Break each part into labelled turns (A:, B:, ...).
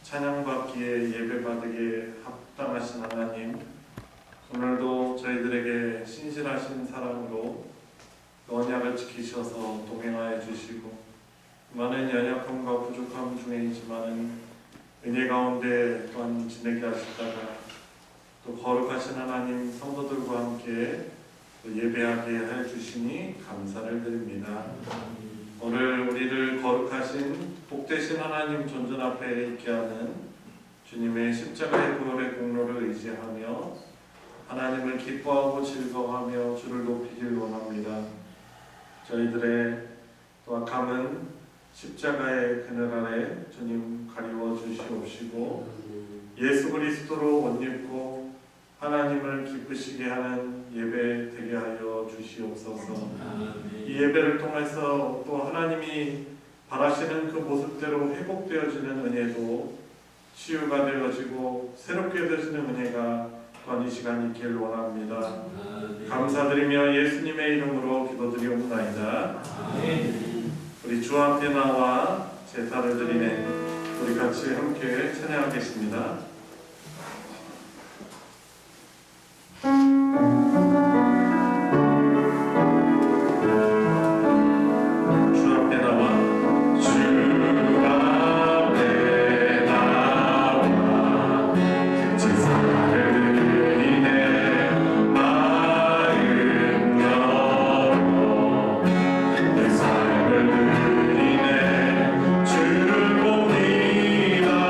A: 찬양받기에 예배받기에 합당하신 하나님, 오늘도 저희들에게 신실하신 사랑으로 언약을 지키셔서 동행하여 주시고 많은 연약함과 부족함 중에 있지만은 은혜 가운데 또한 지내게 하시다가 또 거룩하신 하나님 성도들과 함께 또 예배하게 해 주시니 감사를 드립니다. 오늘 우리를 거룩하신 복되신 하나님 존전 앞에 있게 하는 주님의 십자가의 부활의 공로를 의지하며 하나님을 기뻐하고 즐거워하며 주를 높이길 원합니다. 저희들의 또 악함은 십자가의 그늘 아래 주님 가리워 주시옵시고 예수 그리스도로 옷 입고 하나님을 기쁘시게 하는 예배 되게 하여 주시옵소서. 이 예배를 통해서 또 하나님이 바라시는 그 모습대로 회복되어지는 은혜도 치유가 되어지고 새롭게 되어지는 은혜가 또한 이 시간 있기를 원합니다. 감사드리며 예수님의 이름으로 기도드리옵나이다. 우리 주 앞에 나와 제사를 드리네 우리 같이 함께 찬양하겠습니다.
B: 주를 봅니다.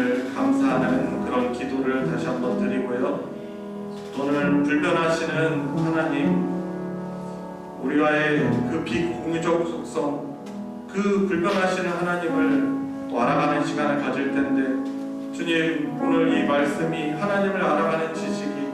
A: 하나님을 감사하는 그런 기도를 다시 한번 드리고요. 오늘 불변하시는 하나님, 우리와의 그 비공유적 속성, 그 불변하시는 하나님을 또 알아가는 시간을 가질 텐데, 주님, 오늘 이 말씀이 하나님을 알아가는 지식이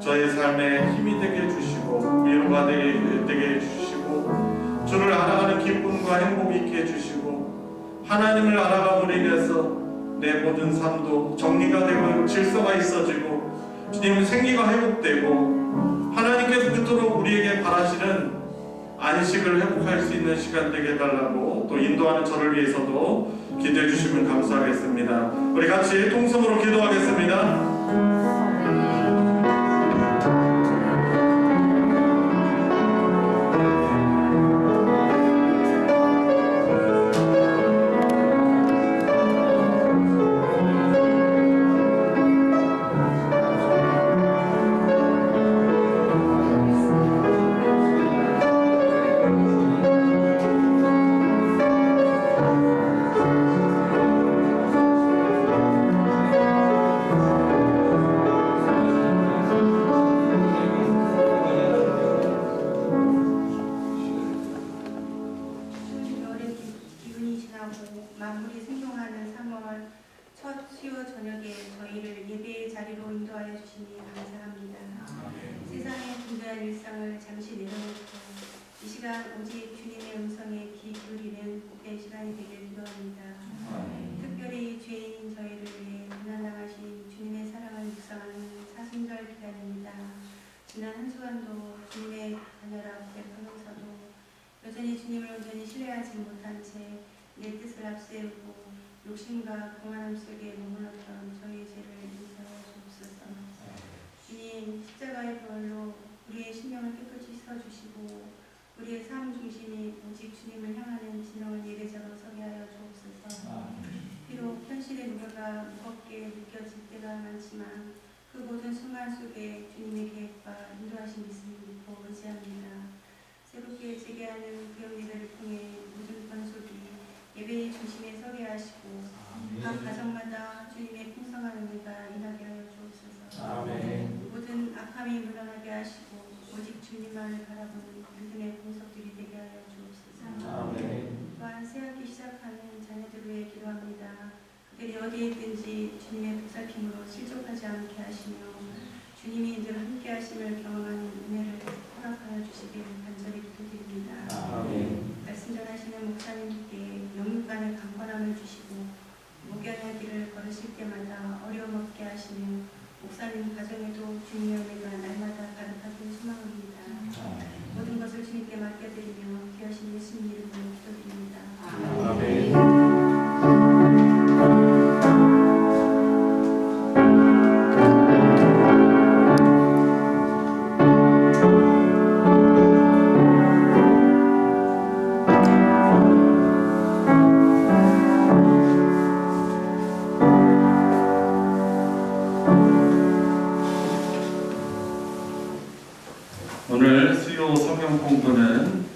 A: 저의 삶에 힘이 되게 해주시고 위로가 되게 해주시고 주를 알아가는 기쁨과 행복이 있게 해주시고 하나님을 알아감으로 인해서 내 모든 삶도 정리가 되고 질서가 있어지고 주님은 생기가 회복되고 하나님께서 그토록 우리에게 바라시는 안식을 회복할 수 있는 시간 되게 해달라고 또 인도하는 저를 위해서도 기도해 주시면 감사하겠습니다. 우리 같이 통성으로 기도하겠습니다.
B: 만물이 생동하는 3월 첫 수요 저녁에 저희를 예배의 자리로 인도하여 주시니 감사합니다. 세상의 분주한 일상을 잠시 내려놓고 이 시간 오직 주님의 음성에 귀 기울이는 복된 시간이 되길 기도합니다. 특별히 죄인인 저희를 위해 고난당하신 주님의 사랑을 묵상하는 사순절 기간입니다. 지난 한 주간도 주님의 간절함 베푸면서도 여전히 주님을 온전히 신뢰하지 못한 채 내 뜻을 앞세우고 욕심과 교만함 속에 머물렀던 저희의 죄를 용서해 주옵소서. 주님, 십자가의 보혈로 우리의 심령을 깨끗이 씻어주시고 우리의 삶 중심이 오직 주님을 향하는 진정한 예배자로 서게 하여 주옵소서. 비록 현실의 무게가 무겁게 느껴질 때가 많지만 그 모든 순간 속에 주님의 계획과 인도하신 믿음을 믿고 의지합니다. 새롭게 재개하는 구역 예배를 통해 모든 권속이 예배의 중심에 서게 하시고 각 가정마다 주님의 풍성한 은혜가 임하게 하여 주옵소서. 모든 악함이 물러나게 하시고 오직 주님만을 바라보는 믿음의 공석들이 되게 하여 주옵소서. 또한 새학기 시작하는 자녀들을 위해 기도합니다. 그들이 어디에 있든지 주님의 보살핌으로 실족하지 않게 하시며 주님이 늘 함께 하심을 경험하는 은혜를 허락하여 주시길 간절히 기도드립니다. 말씀 전하시는 목사님께 영육간의 강건함을 주시고 목양의 길을 걸으실 때마다 어려움 없게 하시며 목사님 가정에도 주님의 은혜가 날마다 가득하길 소망합니다. 모든 것을 주님께 맡겨드리며 귀하신 예수님 이름으로 기도드립니다.
A: 오늘 수요 성경 공부는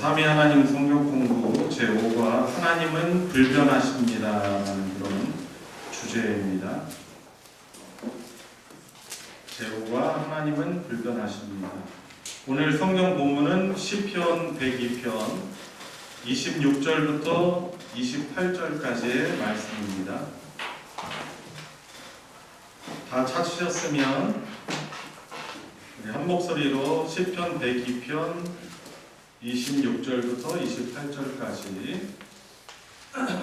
A: 삼위 하나님 성경 공부 제5과 하나님은 불변하십니다라는 그런 주제입니다. 제5과 하나님은 불변하십니다. 오늘 성경 본문은 시편 102편 26절부터 28절까지의 말씀입니다. 다 찾으셨으면 한 목소리로 시편 102편 26절부터 28절까지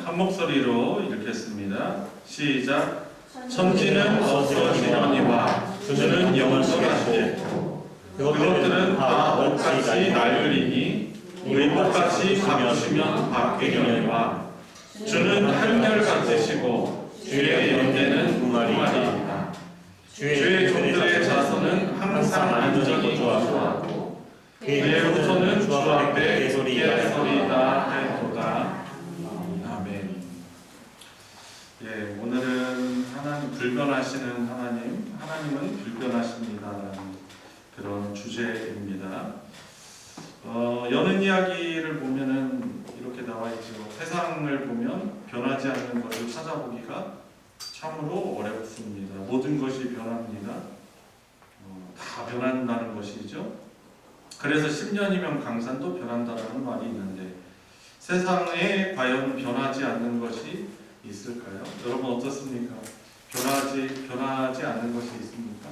A: 한 목소리로 읽겠습니다. 시작. 천지는 없어지려니와 주는 영원하시되 그것들은 다 옷같이 낡으리니 우리 옷같이 바꾸시면 바뀌려니와 주는 한결같으시고 주의 연대는 무말이니라. 주의 종들의 자손은 항상 안전하고 좋아하고 그의 후손은 주 앞에 예소리이다 하였도다. 아멘. 예, 오늘은 하나님 불변하시는 하나님은 불변하십니다라는 그런 주제입니다. 여는 이야기를 보면은 이렇게 나와 있죠. 세상을 보면 변하지 않는 것을 찾아보기가 참으로 어렵습니다. 모든 것이 변합니다. 다 변한다는 것이죠. 그래서 10년이면 강산도 변한다는 말이 있는데 세상에 과연 변하지 않는 것이 있을까요? 여러분 어떻습니까? 변하지 않는 것이 있습니까?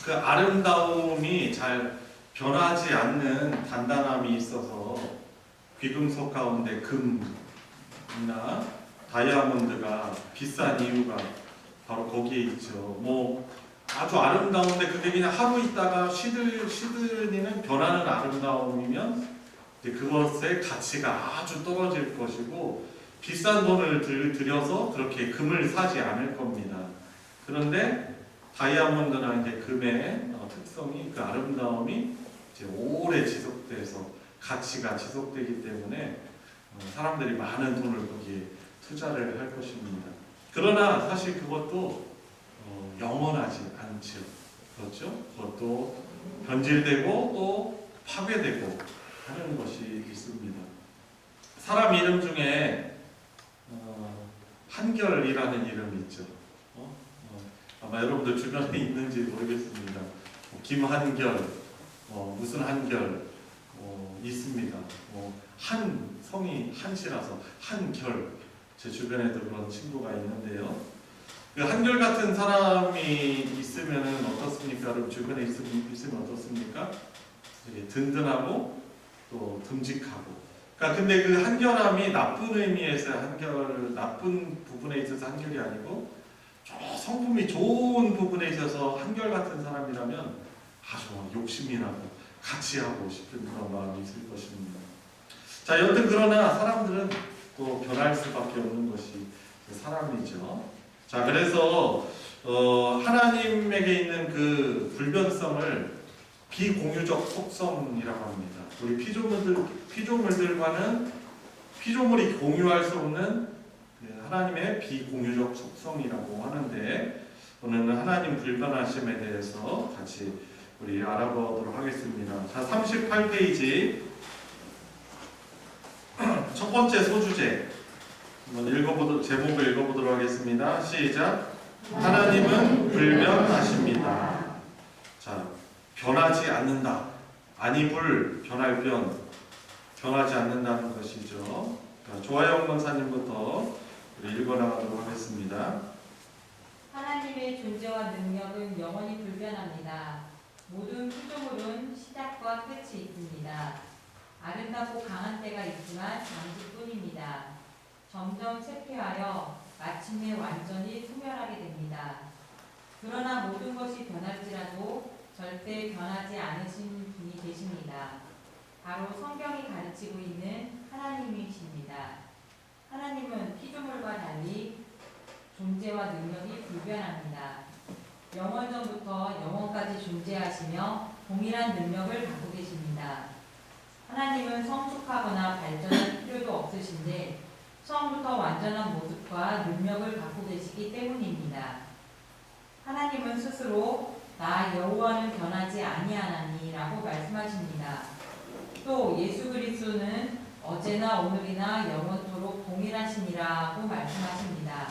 A: 그 아름다움이 잘 변하지 않는 단단함이 있어서 귀금속 가운데 금이나 다이아몬드가 비싼 이유가 바로 거기에 있죠. 뭐 아주 아름다운데 그게 그냥 하루 있다가 시드니는 변하는 아름다움이면 이제 그것의 가치가 아주 떨어질 것이고 비싼 돈을 들여서 그렇게 금을 사지 않을 겁니다. 그런데 다이아몬드나 이제 금의 특성이 그 아름다움이 이제 오래 지속돼서 가치가 지속되기 때문에 사람들이 많은 돈을 거기에 투자를 할 것입니다. 그러나 사실 그것도 영원하지 않죠. 그렇죠? 그것도 변질되고 또 파괴되고 하는 것이 있습니다. 사람 이름 중에 한결이라는 이름이 있죠. 아마 여러분들 주변에 있는지 모르겠습니다. 김한결, 무슨 한결 있습니다. 한 성이 한씨라서 한결, 제 주변에도 그런 친구가 있는데요. 그 한결 같은 사람이 있으면 어떻습니까? 여러분 주변에 있으면 어떻습니까? 되게 든든하고 또 듬직하고. 그러니까 근데 그 한결함이 나쁜 의미에서 나쁜 부분에 있어서 한결이 아니고 성품이 좋은 부분에 있어서 한결 같은 사람이라면 아주 욕심이 나고 같이 하고 싶은 그런 마음이 있을 것입니다. 자, 여튼 그러나 사람들은 또 변할 수밖에 없는 것이 사람이죠. 자, 그래서 하나님에게 있는 그 불변성을 비공유적 속성이라고 합니다. 우리 피조물들과는 피조물이 공유할 수 없는 하나님의 비공유적 속성이라고 하는데 오늘은 하나님 불변하심에 대해서 같이 우리 알아보도록 하겠습니다. 자, 38페이지 첫 번째 소주제 한번 제목을 읽어보도록 하겠습니다. 시작. 하나님은 불변하십니다. 자, 변하지 않는다. 아니불, 변할 변하지 않는다는 것이죠. 자, 조하영 권사님부터 읽어나가도록 하겠습니다.
C: 하나님의 존재와 능력은 영원히 불변합니다. 모든 피조물은 시작과 끝이 있습니다. 아름답고 강한 때가 있지만 잠시뿐입니다. 점점 쇠퇴하여 마침내 완전히 소멸하게 됩니다. 그러나 모든 것이 변할지라도 절대 변하지 않으신 분이 계십니다. 바로 성경이 가르치고 있는 하나님이십니다. 하나님은 피조물과 달리 존재와 능력이 불변합니다. 영원전부터 영원까지 존재하시며 동일한 능력을 갖고 계십니다. 하나님은 성숙하거나 발전할 필요도 없으신데 처음부터 완전한 모습과 능력을 갖고 계시기 때문입니다. 하나님은 스스로 나 여호와는 변하지 아니하나니라고 말씀하십니다. 또 예수 그리스도는 어제나 오늘이나 영원토록 동일하시니라고 말씀하십니다.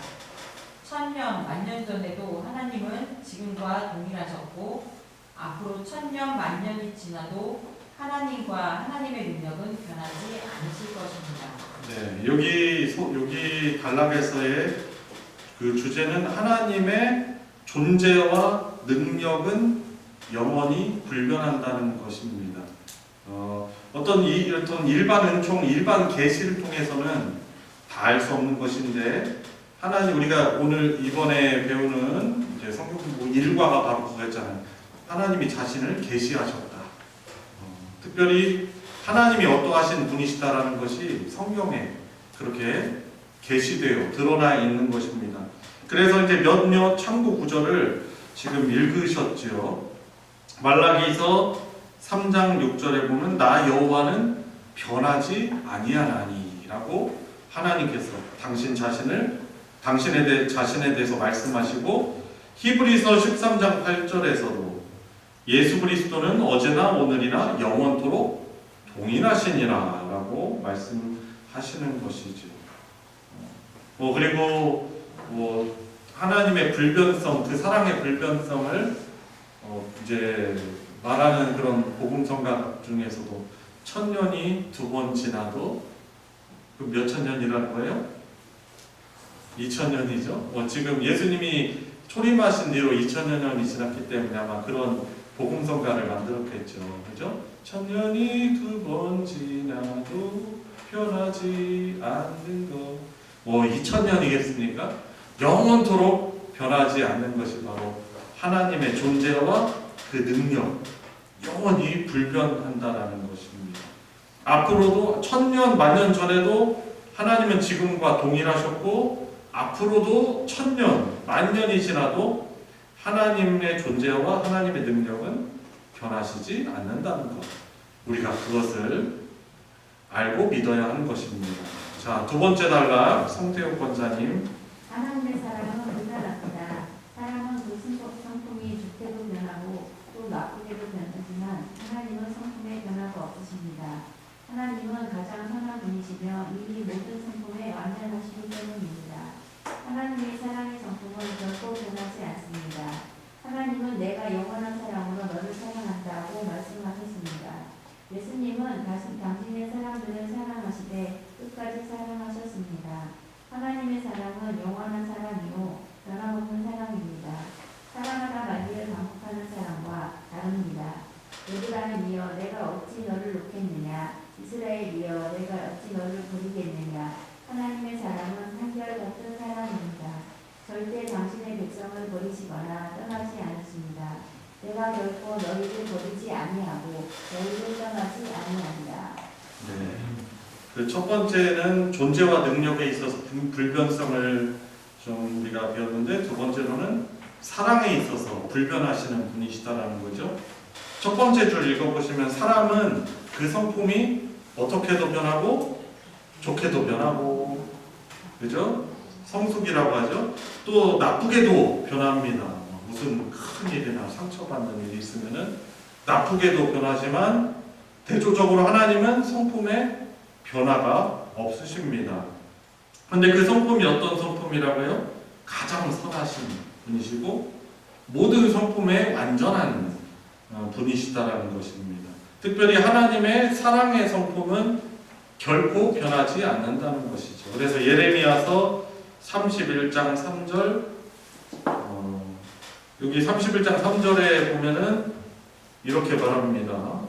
C: 천년, 만년 전에도 하나님은 지금과 동일하셨고 앞으로 천년, 만년이 지나도 하나님과 하나님의 능력은 변하지 않으실 것입니다.
A: 네, 여기 단락에서의 그 주제는 하나님의 존재와 능력은 영원히 불변한다는 것입니다. 어떤 일반 은총, 일반 계시를 통해서는 다 알 수 없는 것인데 하나님 우리가 오늘 이번에 배우는 이제 성경 공부 일과가 바로 그거였잖아요. 하나님이 자신을 계시하셨다. 특별히 하나님이 어떠하신 분이시다라는 것이 성경에 그렇게 계시되어 드러나 있는 것입니다. 그래서 이제 몇몇 참고 구절을 지금 읽으셨죠. 말라기서 3장 6절에 보면 나 여호와는 변하지 아니하나니라고 하나님께서 자신에 대해서 말씀하시고 히브리서 13장 8절에서도 예수 그리스도는 어제나 오늘이나 영원토록 동일하시니라 라고 말씀하시는 것이죠. 그리고 하나님의 불변성, 그 사랑의 불변성을 이제 말하는 그런 복음성가 중에서도 1000년이 2번 지나도 그 몇천 년이라는 거예요? 2000년이죠. 지금 예수님이 초림하신 뒤로 2000년이 지났기 때문에 아마 그런 복음성가를 만들었겠죠. 그죠? 1000년이 2번 지나도 변하지 않는 것. 2000년이겠습니까? 영원토록 변하지 않는 것이 바로 하나님의 존재와 그 능력, 영원히 불변한다라는 것입니다. 앞으로도 1000년, 만년 전에도 하나님은 지금과 동일하셨고 앞으로도 1000년, 만년이 지나도 하나님의 존재와 하나님의 능력은 변하시지 않는다는 것. 우리가 그것을 알고 믿어야 하는 것입니다. 자, 두 번째 단락 성태욱 권사님.
D: 하나님의 사랑은 불변합니다. 사랑은 무슨 성품이 좋게도 변하고 또 나쁘게도 변하지만 하나님은 성품에 변화가 없으십니다. 하나님은 가장 선한 분이시며 이미 모든 성품에 완전하시기 때문입니다. 하나님의 사랑의 성품은 결코 변하지 않습니다. 하나님은 내가 영원한 사랑으로 너를 사랑한다고 말씀하셨습니다. 예수님은 당신의 사람들을 사랑하시되 끝까지 사랑하셨습니다. 하나님의 사랑은 영원한 사랑이요 변함없는 사랑입니다. 사랑하다 말기를 반복하는 사랑과 다릅니다. 에브라임이여 내가 어찌 너를 놓겠느냐, 이스라엘이여 내가 어찌 너를 버리겠느냐. 하나님의 사랑은 한결같은 사랑입니다. 절대 당신의 백성을 버리시거나 떠나지 않으십니다. 내가 결코 너희를 버리지 아니하고 너희를 떠나지 아니하리라.
A: 네. 그 첫 번째는 존재와 능력에 있어서 불변성을 좀 우리가 배웠는데, 두 번째로는 사랑에 있어서 불변하시는 분이시다라는 거죠. 첫 번째 줄 읽어보시면 사람은 그 성품이 어떻게도 변하고 좋게도 변하고, 그죠? 성숙이라고 하죠. 또 나쁘게도 변합니다. 무슨 큰 일이나 상처받는 일이 있으면은 나쁘게도 변하지만 대조적으로 하나님은 성품에 변화가 없으십니다. 그런데 그 성품이 어떤 성품이라고요? 가장 선하신 분이시고 모든 성품에 완전한 분이시다라는 것입니다. 특별히 하나님의 사랑의 성품은 결코 변하지 않는다는 것이죠. 그래서 예레미야서 31장 3절, 여기 31장 3절에 보면은 이렇게 말합니다.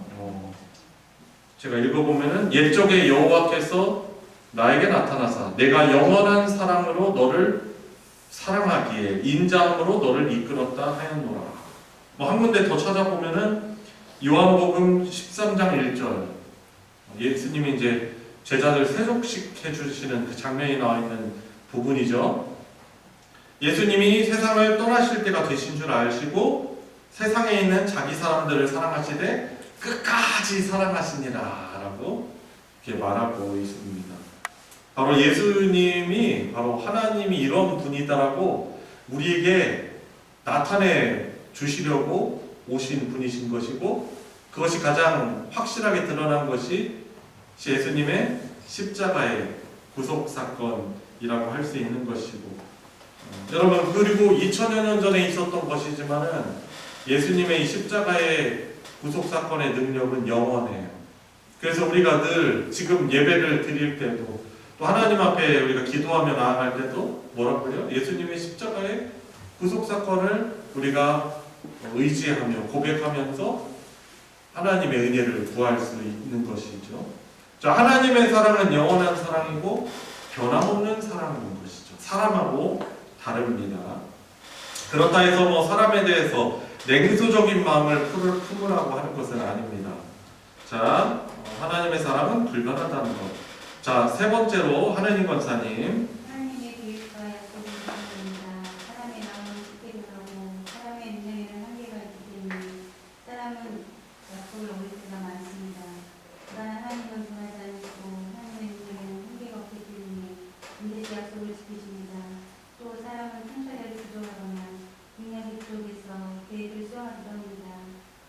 A: 제가 읽어보면은 옛적에 여호와께서 나에게 나타나사 내가 영원한 사랑으로 너를 사랑하기에 인자함으로 너를 이끌었다 하였노라. 한 군데 더 찾아보면은 요한복음 13장 1절, 예수님이 이제 제자들 세족식 해주시는 그 장면이 나와 있는 부분이죠. 예수님이 세상을 떠나실 때가 되신 줄 아시고 세상에 있는 자기 사람들을 사랑하시되 끝까지 사랑하시니라 라고 이렇게 말하고 있습니다. 바로 예수님이 바로 하나님이 이런 분이다라고 우리에게 나타내 주시려고 오신 분이신 것이고, 그것이 가장 확실하게 드러난 것이 예수님의 십자가의 구속사건이라고 할 수 있는 것이고, 여러분, 그리고 2000여 년 전에 있었던 것이지만은 예수님의 이 십자가의 구속사건의 능력은 영원해요. 그래서 우리가 늘 지금 예배를 드릴 때도 또 하나님 앞에 우리가 기도하며 나아갈 때도 뭐라고요? 예수님의 십자가의 구속사건을 우리가 의지하며 고백하면서 하나님의 은혜를 구할 수 있는 것이죠. 자, 하나님의 사랑은 영원한 사랑이고 변함없는 사랑인 것이죠. 사람하고 다릅니다. 그렇다 해서 사람에 대해서 냉소적인 마음을 품으라고 하는 것은 아닙니다. 자, 하나님의 사랑은 불변하다는 것. 자, 세 번째로 하나님 권사님.
B: 하나님의 계획과 약속을 지킵니다. 사람의 마음은 쉽게 변하고 사람의 능력에는 한계가 있기 때문에 사람은 약속을 어길 때가 많습니다. 그러나 하나님은 변하지 않으시고 하나님의 능력에는 한계가 없기 때문에 반드시 약속을 지키십니다. 또 사람은 통찰력이 부족하거나 능력이 부족해서 계획을 수행하기도 합니다.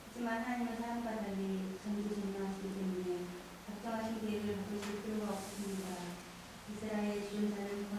B: 하지만 하나님은 사람과 달리 전지전능하시기 때문에 작정하신 계획을 바꾸실 필요가 없습니다. 이스라엘 주전자는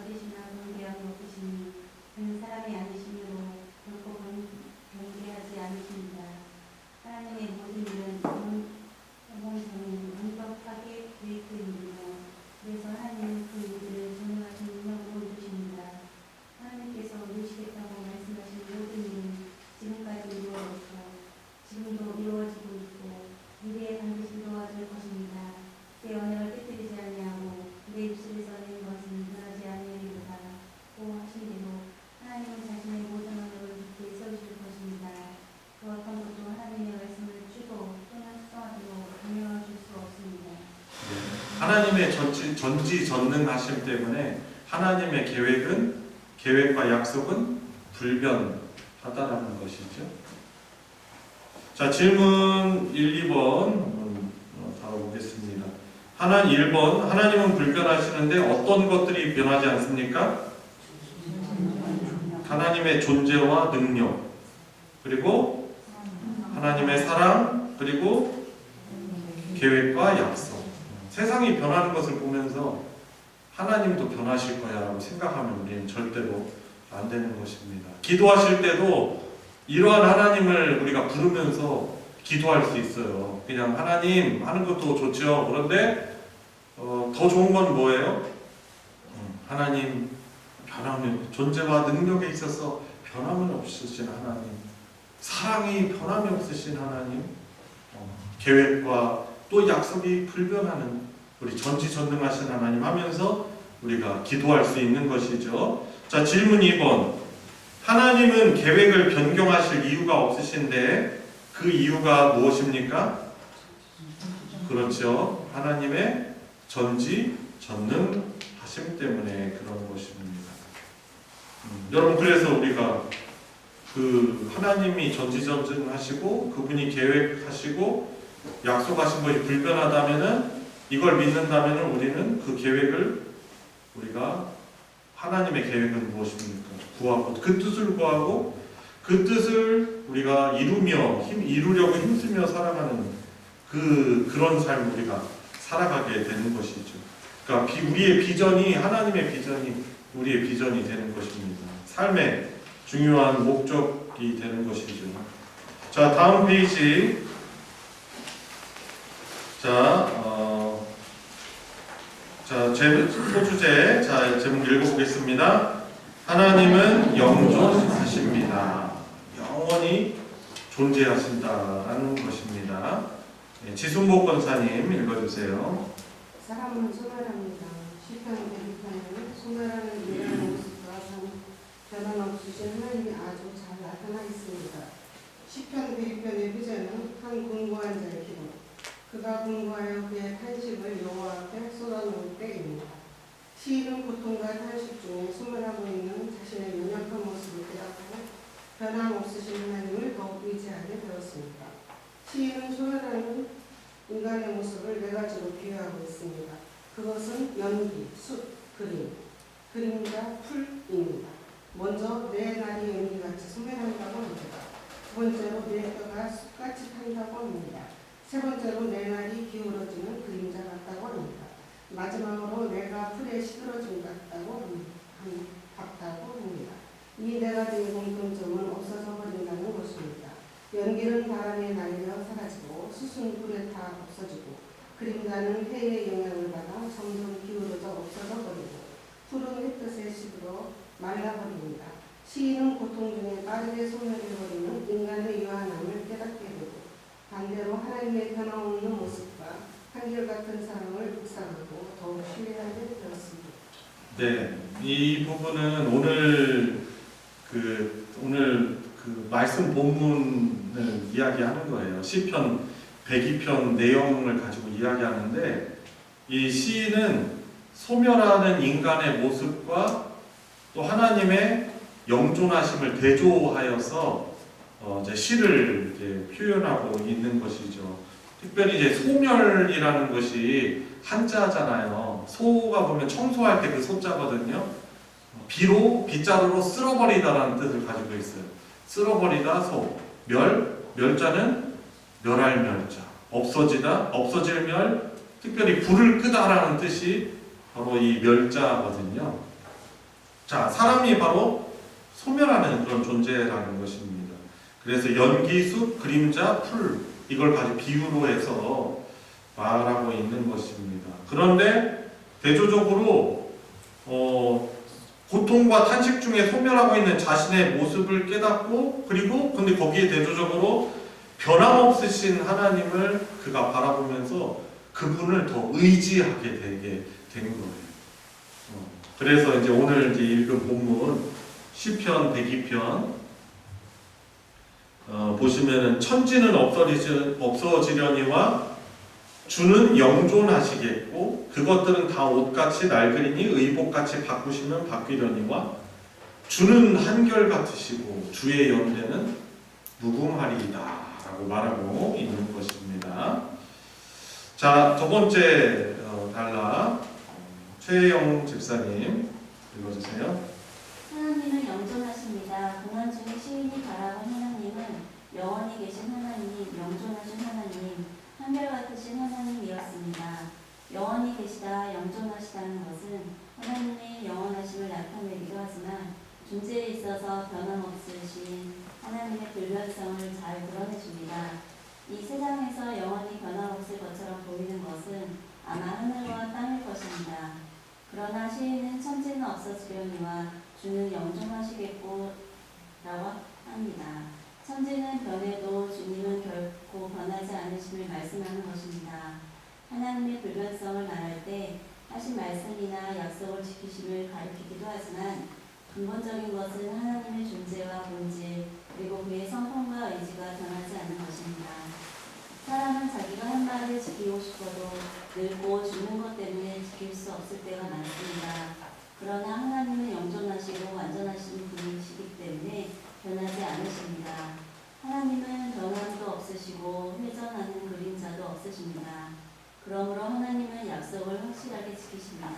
A: 하나님의 전지전능하심 때문에 하나님의 계획과 약속은 불변하다라는 것이죠. 자, 질문 1, 2번 다뤄보겠습니다. 1번, 하나님은 불변하시는데 어떤 것들이 변하지 않습니까? 하나님의 존재와 능력, 그리고 하나님의 사랑, 그리고 계획과 약속. 세상이 변하는 것을 보면서 하나님도 변하실 거야 라고 생각하면 우리는 절대로 안 되는 것입니다. 기도하실 때도 이러한 하나님을 우리가 부르면서 기도할 수 있어요. 그냥 하나님 하는 것도 좋죠. 그런데 더 좋은 건 뭐예요? 하나님 변함이, 존재와 능력에 있어서 변함은 없으신 하나님, 사랑이 변함이 없으신 하나님, 계획과 또 약속이 불변하는 우리 전지전능하신 하나님 하면서 우리가 기도할 수 있는 것이죠. 자, 질문 2번. 하나님은 계획을 변경하실 이유가 없으신데 그 이유가 무엇입니까? 그렇죠. 하나님의 전지전능하심 때문에 그런 것입니다. 여러분, 그래서 우리가 그 하나님이 전지전능하시고 그분이 계획하시고 약속하신 것이 불변하다면은, 이걸 믿는다면은 우리는 그 계획을 우리가, 하나님의 계획은 무엇입니까? 구하고 그 뜻을 구하고 그 뜻을 우리가 이루려고 힘쓰며 살아가는 그런 삶을 우리가 살아가게 되는 것이죠. 그러니까 우리의 비전이, 하나님의 비전이 우리의 비전이 되는 것입니다. 삶의 중요한 목적이 되는 것이죠. 자, 다음 페이지. 소주제. 자, 제목 읽어보겠습니다. 하나님은 영존하십니다. 영원히 존재하신다라는 것입니다. 네, 지순복 권사님 읽어주세요.
E: 사람은 소멸합니다. 시편 100편에는 소멸하는 인간의 모습과 변함없으신 하나님이 아주 잘 나타나 있습니다. 시편 100편의 부제는 한 공고한 자의 기도, 그가 공고하여 그의 탄식을 여호와 앞에 쏟아놓을 때입니다. 시인은 고통과 탄식 중에 소멸하고 있는 자신의 연약한 모습을 깨닫고 변함없으신 하나님을 더욱 의지하게 되었습니다. 시인은 소멸하는 인간의 모습을 4가지로 비유하고 있습니다. 그것은 연기, 숲, 그림자, 풀입니다. 먼저 내 날이 연기같이 소멸한다고 합니다. 두 번째로 내 뼈가 숲같이 탄다고 합니다. 세 번째로 내 날이 기울어지는 그림자 같다고 합니다. 마지막으로 내가 풀에 시들어진 같다고 합니다. 이 4가지의 공통점은 없어져 버린다는 것입니다. 연기는 바람에 날려 사라지고, 숯은 불에 타 없어지고, 그림자는 해의 영향을 받아 점점 기울어져 없어져 버리고, 풀은 햇볕에 시들어 말라버립니다. 시인은 고통 중에 빠르게 소멸해버리는 인간의 유한함을 깨닫게 되고, 반대로 하나님의 변함없는 모습과 한결같은 사랑을 묵상하고 더욱 신뢰하게 되었습니다.
A: 네, 이 부분은 오늘 말씀 본문을 이야기하는 거예요. 시편 102편 내용을 가지고 이야기하는데, 이 시인은 소멸하는 인간의 모습과 또 하나님의 영존하심을 대조하여서 이제 시를 이제 표현하고 있는 것이죠. 특별히 이제 소멸이라는 것이 한자잖아요. 소가 보면 청소할 때 그 소자거든요. 비로, 빗자루로 쓸어버리다라는 뜻을 가지고 있어요. 쓸어버리다, 소. 멸자는 멸할 멸자. 없어지다, 없어질 멸. 특별히 불을 끄다라는 뜻이 바로 이 멸자거든요. 자, 사람이 바로 소멸하는 그런 존재라는 것입니다. 그래서 연기, 숲, 그림자, 풀, 이걸 가지고 비유로 해서 말하고 있는 것입니다. 그런데 대조적으로 고통과 탄식 중에 소멸하고 있는 자신의 모습을 깨닫고, 그리고 근데 거기에 대조적으로 변함없으신 하나님을 그가 바라보면서 그분을 더 의지하게 되게 된 거예요. 그래서 이제 오늘 이제 읽은 본문 시편 102편 보시면은 천지는 없어지려니와 주는 영존하시겠고 그것들은 다 옷같이 낡으리니 의복같이 바꾸시면 바뀌려니와 주는 한결 같으시고 주의 연대는 무궁하리이다 라고 말하고 있는 것입니다. 자, 두 번째 단락 최혜영 집사님 읽어주세요.
D: 하나님은 영존하십니다. 고난 중에 시인이 바라본 하나님은 영원히 계신 하나님, 영존하신 하나님, 한결같으신 하나님이었습니다. 영원히 계시다, 영존하시다는 것은 하나님의 영원하심을 나타내기도 하지만 존재에 있어서 변함없으신 하나님의 불변성을 잘 드러내줍니다. 이 세상에서 영원히 변함없을 것처럼 보이는 것은 아마 하늘과 땅일 것입니다. 그러나 시인은 천지는 없어지려니와 주는 영존하시겠고 라고 합니다. 천지는 변해도 주님은 결코 변하지 않으심을 말씀하는 것입니다. 하나님의 불변성을 말할 때 하신 말씀이나 약속을 지키심을 가리키기도 하지만 근본적인 것은 하나님의 존재와 본질 그리고 그의 성품과 의지가 변하지 않는 것입니다. 사람은 자기가 한 말을 지키고 싶어도 늙고 죽는 것 때문에 지킬 수 없을 때가 많습니다. 그러나 하나님은 영존하시고 완전하신 분이시기 때문에 변하지 않으십니다. 하나님은 변함도 없으시고 회전하는 그림자도 없으십니다. 그러므로 하나님은 약속을 확실하게 지키십니다.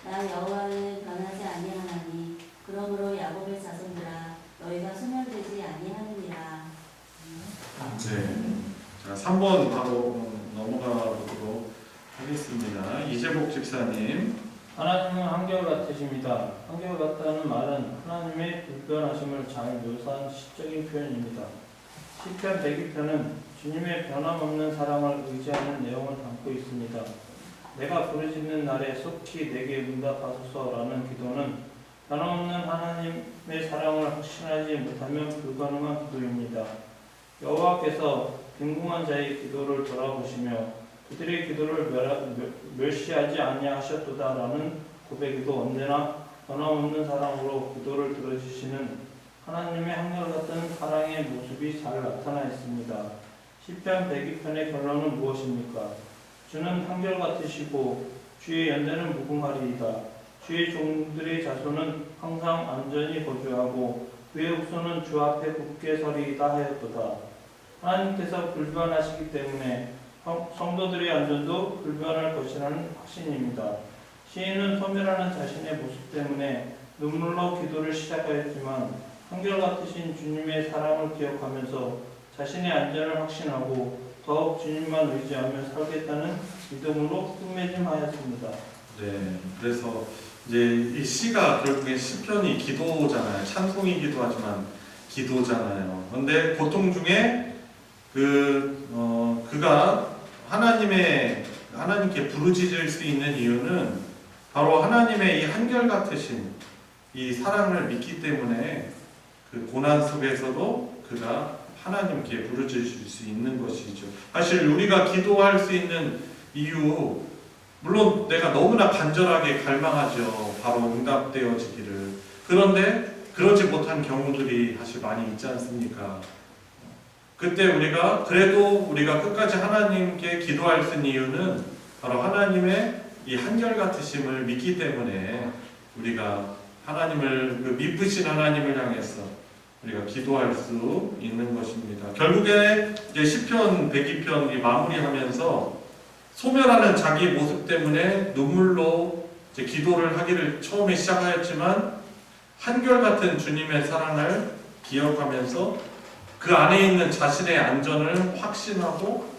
D: 나 여호와는 변하지 아니하나니 그러므로 야곱의 자손들아 너희가 소멸되지 아니하느니라.
A: 네. 자, 3번 바로 넘어가 보도록 하겠습니다. 이재복 집사님.
F: 하나님은 한결같으십니다. 한결같다는 말은 하나님의 불변하심을 잘 묘사한 시적인 표현입니다. 시편 102편은 주님의 변함없는 사랑을 의지하는 내용을 담고 있습니다. 내가 부르짖는 날에 속히 내게 응답하소서라는 기도는 변함없는 하나님의 사랑을 확신하지 못하면 불가능한 기도입니다. 여호와께서 빈궁한 자의 기도를 돌아보시며 그들의 기도를 멸시하지 아니하셨도다라는 고백에도 언제나 변함없는 사랑으로 기도를 들어주시는 하나님의 한결같은 사랑의 모습이 잘 나타나 있습니다. 시편 102편의 결론은 무엇입니까? 주는 한결같으시고 주의 연대는 무궁하리이다. 주의 종들의 자손은 항상 안전히 거주하고 그의 후손은 주 앞에 굳게 서리이다 하였도다. 하나님께서 불변하시기 때문에 성도들의 안전도 불변할 것이라는 확신입니다. 시인은 소멸하는 자신의 모습 때문에 눈물로 기도를 시작하였지만 한결같으신 주님의 사랑을 기억하면서 자신의 안전을 확신하고 더욱 주님만 의지하며 살겠다는 믿음으로 끝맺음하였습니다.
A: 네, 그래서 이제 이 시가 결국에 시편이 기도잖아요. 찬송이기도 하지만 기도잖아요. 그런데 고통 중에 그가 하나님께 부르짖을 수 있는 이유는 바로 하나님의 이 한결같으신 이 사랑을 믿기 때문에 그 고난 속에서도 그가 하나님께 부르짖을 수 있는 것이죠. 사실 우리가 기도할 수 있는 이유, 물론 내가 너무나 간절하게 갈망하죠. 바로 응답되어지기를. 그런데 그러지 못한 경우들이 사실 많이 있지 않습니까? 그때 우리가 끝까지 하나님께 기도할 수 있는 이유는 바로 하나님의 이 한결같으심을 믿기 때문에 우리가 하나님을 미쁘신 하나님을 향해서 우리가 기도할 수 있는 것입니다. 결국에 이제 시편 102편 마무리하면서 소멸하는 자기 모습 때문에 눈물로 이제 기도를 하기를 처음에 시작하였지만 한결같은 주님의 사랑을 기억하면서 그 안에 있는 자신의 안전을 확신하고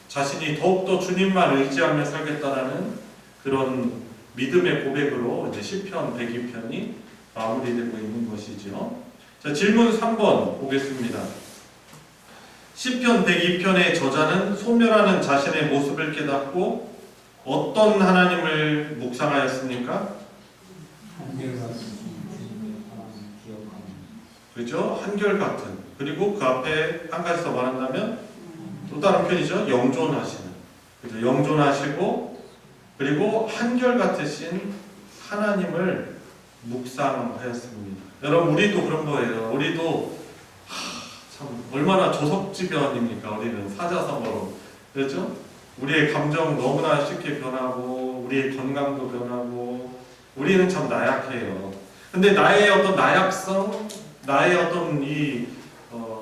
A: 자신이 더욱더 주님만 의지하며 살겠다라는 그런 믿음의 고백으로 이제 시편 102편이 마무리되고 있는 것이죠. 자, 질문 3번 보겠습니다. 시편 102편의 저자는 소멸하는 자신의 모습을 깨닫고 어떤 하나님을 묵상하였습니까? 그렇죠? 한결같은. 그리고 그 앞에 한 가지 더 말한다면 또 다른 편이죠. 영존하시는. 그렇죠? 영존하시고 그리고 한결같으신 하나님을 묵상하였습니다. 여러분 우리도 그런 거예요. 우리도 참 얼마나 조석지변입니까? 우리는 사자성어로. 그렇죠? 우리의 감정 너무나 쉽게 변하고 우리의 건강도 변하고 우리는 참 나약해요. 근데 나의 어떤 나약성, 나의 어떤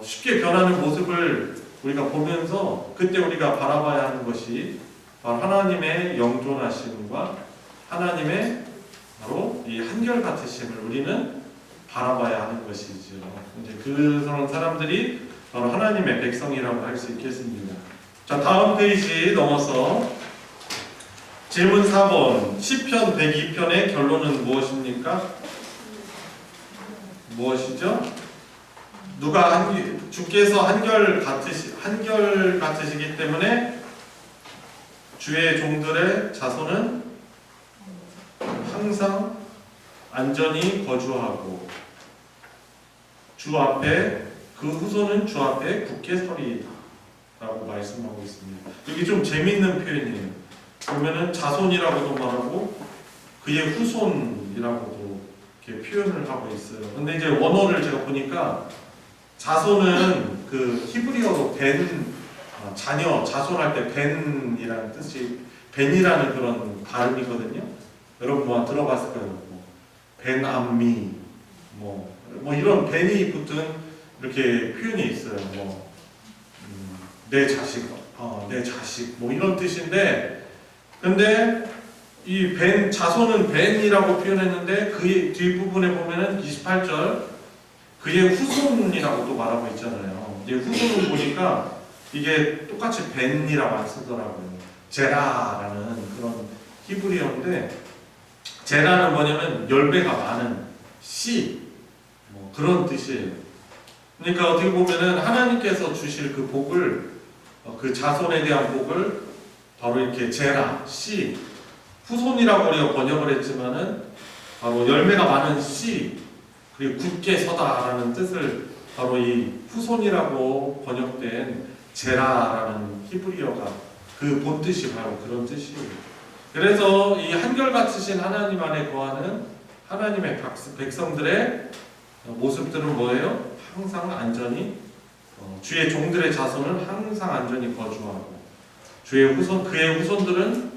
A: 쉽게 변하는 모습을 우리가 보면서 그때 우리가 바라봐야 하는 것이 바로 하나님의 영존하심과 하나님의 바로 이 한결같으심을 우리는 바라봐야 하는 것이죠. 이제 그런 사람들이 바로 하나님의 백성이라고 할 수 있겠습니다. 자, 다음 페이지 넘어서 질문 4번 시편 102편의 결론은 무엇입니까? 무엇이죠? 주께서 한결같으시기 때문에 주의 종들의 자손은 항상 안전히 거주하고 주 앞에 그 후손은 주 앞에 굳게 서리라고 말씀하고 있습니다. 여기 좀 재밌는 표현이에요. 보면은 자손이라고도 말하고 그의 후손이라고도 이렇게 표현을 하고 있어요. 근데 이제 원어를 제가 보니까 자손은 그 히브리어로 자녀, 자손할 때 벤이라는 뜻이 벤이라는 그런 발음이거든요. 여러분 뭐 들어봤을 거예요. 벤암미 뭐 이런 벤이 붙은 이렇게 표현이 있어요. 내 자식, 내 자식 뭐 이런 뜻인데 근데 이 자손은 벤이라고 표현했는데 그 뒷부분에 보면은 28절 그의 후손이라고 또 말하고 있잖아요. 이제 후손을 보니까 이게 똑같이 벤이라고 안 쓰더라고요. 제라라는 그런 히브리어인데 제라는 뭐냐면 10배가 많은 씨 그런 뜻이에요. 그러니까 어떻게 보면은 하나님께서 주실 그 복을 그 자손에 대한 복을 바로 이렇게 제라, 씨, 후손이라고 우리가 번역을 했지만은 바로 열매가 많은 씨 그리고 굳게 서다라는 뜻을 바로 이 후손이라고 번역된 제라라는 히브리어가 그 본뜻이 바로 그런 뜻이에요. 그래서 이 한결같으신 하나님 안에 거하는 하나님의 백성들의 모습들은 뭐예요? 항상 안전히 주의 종들의 자손은 항상 안전히 거주하고 그의 후손들은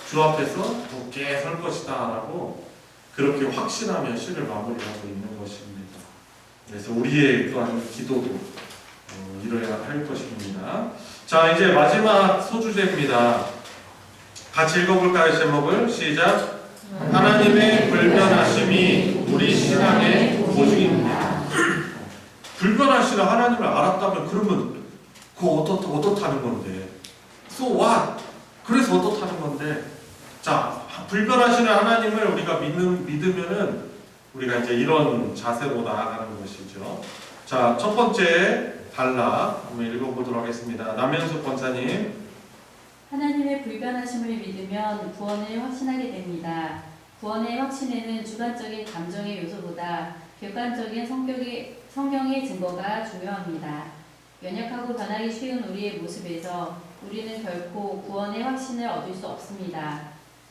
A: 주 앞에서 굳게 설 것이다라고 그렇게 확신하며 시를 마무리하고 있는 것입니다. 그래서 우리의 또한 기도도 이뤄야 할 것입니다. 자, 이제 마지막 소주제입니다. 같이 읽어볼까요? 제목을 시작. 하나님의 불변하심이 우리 신앙의 보증입니다. 불변하시는 하나님을 알았다면 그러면 그거 어떻다는 건데? So what? 그래서 어떻다는 건데? 자, 불변하시는 하나님을 우리가 믿으면은 우리가 이제 이런 자세로 나아가는 것이죠. 자, 첫 번째 단락 한번 읽어보도록 하겠습니다. 남현숙 권사님.
D: 하나님의 불변하심을 믿으면 구원을 확신하게 됩니다. 구원의 확신에는 주관적인 감정의 요소보다 객관적인 성경의 증거가 중요합니다. 연약하고 변하기 쉬운 우리의 모습에서 우리는 결코 구원의 확신을 얻을 수 없습니다.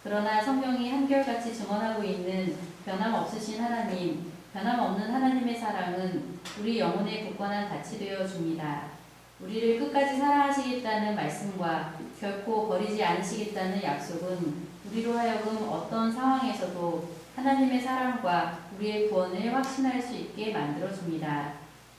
D: 그러나 성경이 한결같이 증언하고 있는 변함없으신 하나님, 변함없는 하나님의 사랑은 우리 영혼의 굳건한 닻이 되어 줍니다. 우리를 끝까지 사랑하시겠다는 말씀과 결코 버리지 않으시겠다는 약속은 우리로 하여금 어떤 상황에서도 하나님의 사랑과 우리의 구원을 확신할 수 있게 만들어줍니다.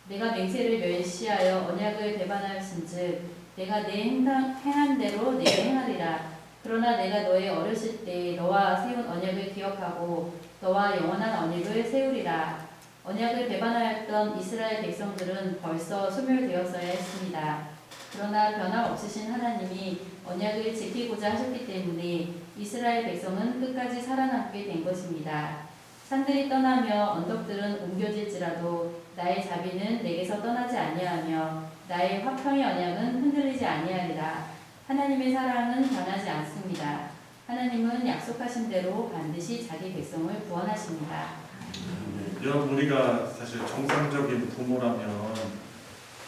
D: 내가 맹세를 멸시하여 언약을 배반하였은즉 내가 내 행한 대로 내게 행하리라. 그러나 내가 너의 어렸을 때 너와 세운 언약을 기억하고 너와 영원한 언약을 세우리라. 언약을 배반하였던 이스라엘 백성들은 벌써 소멸되었어야 했습니다. 그러나 변함없으신 하나님이 언약을 지키고자 하셨기 때문에 이스라엘 백성은 끝까지 살아남게 된 것입니다. 산들이 떠나며 언덕들은 옮겨질지라도 나의 자비는 내게서 떠나지 아니하며 나의 화평의 언약은 흔들리지 아니하리라. 하나님의 사랑은 변하지 않습니다. 하나님은 약속하신 대로 반드시 자기 백성을 구원하십니다.
A: 여러분, 우리가 사실 정상적인 부모라면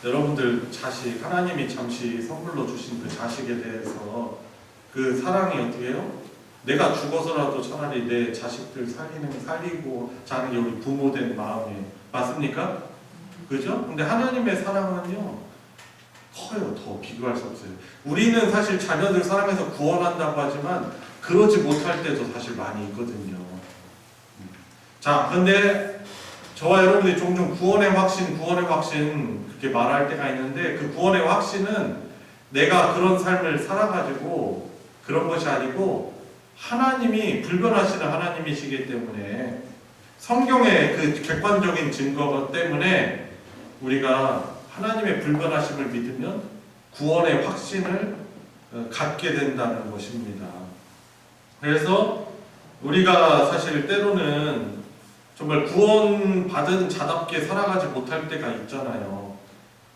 A: 여러분들 자식, 하나님이 잠시 선물로 주신 그 자식에 대해서 그 사랑이 어떻게 해요? 내가 죽어서라도 차라리 내 자식들 살리고 자는 게 우리 부모된 마음이에요. 맞습니까? 그죠? 근데 하나님의 사랑은요, 커요. 더 비교할 수 없어요. 우리는 사실 자녀들 사랑해서 구원한다고 하지만 그러지 못할 때도 사실 많이 있거든요. 자, 근데 저와 여러분들이 종종 구원의 확신 그렇게 말할 때가 있는데 그 구원의 확신은 내가 그런 삶을 살아가지고 그런 것이 아니고 하나님이 불변하시는 하나님이시기 때문에 성경의 그 객관적인 증거 때문에 우리가 하나님의 불변하심을 믿으면 구원의 확신을 갖게 된다는 것입니다. 그래서 우리가 사실 때로는 정말 구원받은 자답게 살아가지 못할 때가 있잖아요.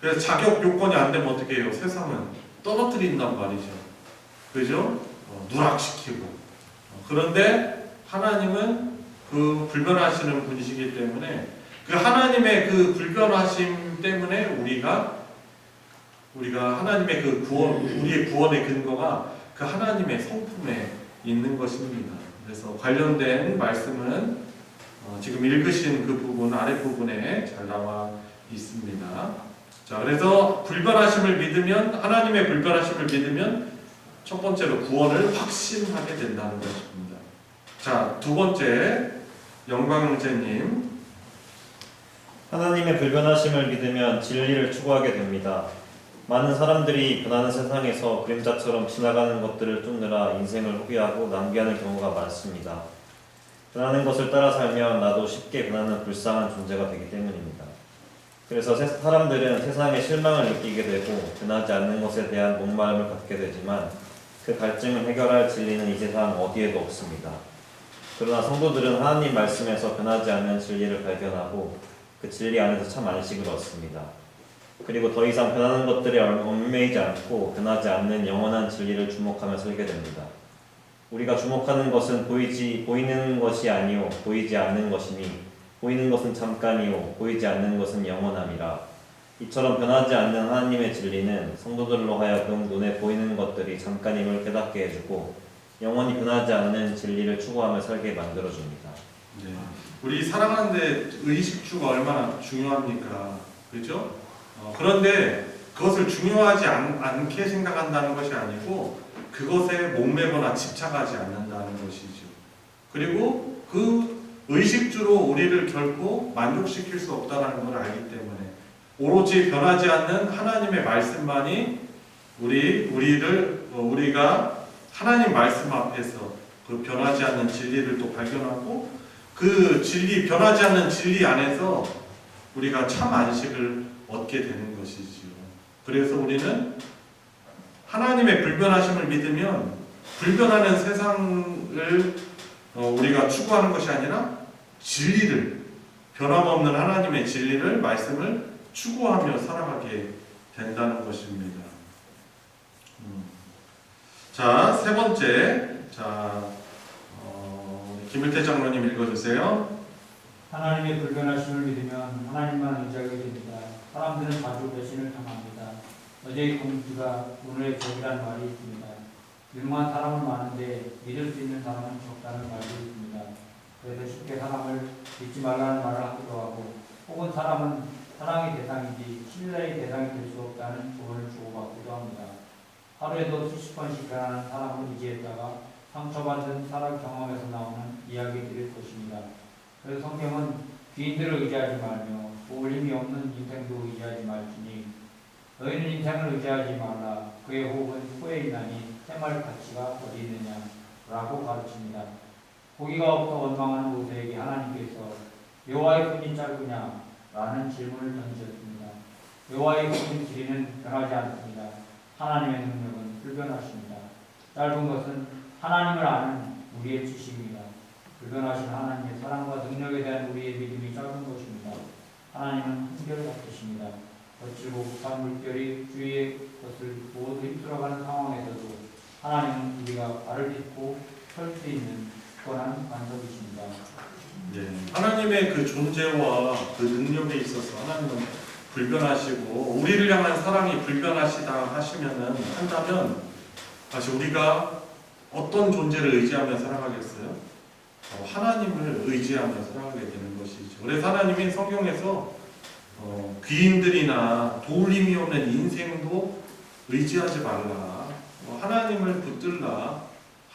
A: 그래서 자격 요건이 안 되면 어떻게 해요? 세상은 떨어뜨린단 말이죠. 그죠? 누락시키고. 그런데 하나님은 그 불변하시는 분이시기 때문에 그 하나님의 그 불변하심 때문에 우리가 하나님의 그 구원, 우리의 구원의 근거가 그 하나님의 성품에 있는 것입니다. 그래서 관련된 말씀은 지금 읽으신 그 부분 아랫부분에 잘 나와 있습니다. 자, 그래서 불변하심을 믿으면 하나님의 불변하심을 믿으면 첫 번째로 구원을 확신하게 된다는 것입니다. 자, 두 번째 영광영재님.
G: 하나님의 불변하심을 믿으면 진리를 추구하게 됩니다. 많은 사람들이 변하는 세상에서 그림자처럼 지나가는 것들을 쫓느라 인생을 포기하고 낭비하는 경우가 많습니다. 변하는 것을 따라 살면 나도 쉽게 변하는 불쌍한 존재가 되기 때문입니다. 그래서 사람들은 세상에 실망을 느끼게 되고 변하지 않는 것에 대한 목마름을 갖게 되지만 그 갈증을 해결할 진리는 이 세상 어디에도 없습니다. 그러나 성도들은 하나님 말씀에서 변하지 않는 진리를 발견하고 그 진리 안에서 참 안식을 얻습니다. 그리고 더 이상 변하는 것들에 얽매이지 않고 변하지 않는 영원한 진리를 주목하며 살게 됩니다. 우리가 주목하는 것은 보이는 것이 아니요 보이지 않는 것이니 보이는 것은 잠깐이요 보이지 않는 것은 영원함이라. 이처럼 변하지 않는 하나님의 진리는 성도들로 하여금 눈에 보이는 것들이 잠깐임을 깨닫게 해주고 영원히 변하지 않는 진리를 추구하며 살게 만들어줍니다.
A: 네. 우리 살아가는데 의식주가 얼마나 중요합니까? 그렇죠? 그런데 그것을 중요하지 않게 생각한다는 것이 아니고 그것에 목매거나 집착하지 않는다는 것이죠. 그리고 그 의식주로 우리를 결코 만족시킬 수 없다는 걸 알기 때문에 오로지 변하지 않는 하나님의 말씀만이 우리가 하나님 말씀 앞에서 그 변하지 않는 진리를 또 발견하고 그 진리, 변하지 않는 진리 안에서 우리가 참 안식을 얻게 되는 것이지요. 그래서 우리는 하나님의 불변하심을 믿으면 불변하는 세상을 우리가 추구하는 것이 아니라 진리를, 변함없는 하나님의 진리를, 말씀을 추구하며 살아가게 된다는 것입니다. 자, 세 번째. 김일태 장로님 읽어주세요.
H: 하나님의 불변하심을 믿으면 하나님만 의지하게 됩니다. 사람들은 자주 배신을 당합니다. 어제의 공주가 오늘의 적이라는 말이 있습니다. 유능한 사람은 많은데 믿을 수 있는 사람은 적다는 말도 있습니다. 그래서 쉽게 사람을 믿지 말라는 말을 하기도 하고 혹은 사람은 사랑의 대상이지 신뢰의 대상이 될 수 없다는 조언을 주고받기도 합니다. 하루에도 수십 번씩 변하는 사람을 의지했다가 상처받은 살아 경험에서 나오는 이야기들일 것입니다. 그래서 성경은 귀인들을 의지하지 말며 어울림이 없는 인생도 의지하지 말지니 너희는 인생을 의지하지 말라. 그의 호흡은 후에 있나니 생활 가치가 어디 있느냐 라고 가르칩니다. 고기가 없어 원망하는 모세에게 하나님께서 여호와의 손이 짧으냐 라는 질문을 던지셨습니다. 여호와의 손의 길이는 변하지 않습니다. 하나님의 능력은 불변하십니다. 짧은 것은 하나님을 아는 우리의 지식입니다. 불변하신 하나님의 사랑과 능력에 대한 우리의 믿음이 짧은 것입니다. 하나님은 한결같으십니다. 거칠고 급한 물결이 주위의 것을 모두 휩쓸어가는 상황에서도 하나님은 우리가 발을 딛고 설 수 있는 굳건한 반석이십니다.
A: 네. 하나님의 그 존재와 그 능력에 있어서 하나님은 불변하시고 우리를 향한 사랑이 불변하시다 한다면 다시 우리가 어떤 존재를 의지하며 살아가겠어요? 하나님을 의지하며 살아가게 되는 것이죠. 그래서 하나님이 성경에서 귀인들이나 도울 힘이 없는 인생도 의지하지 말라. 하나님을 붙들라.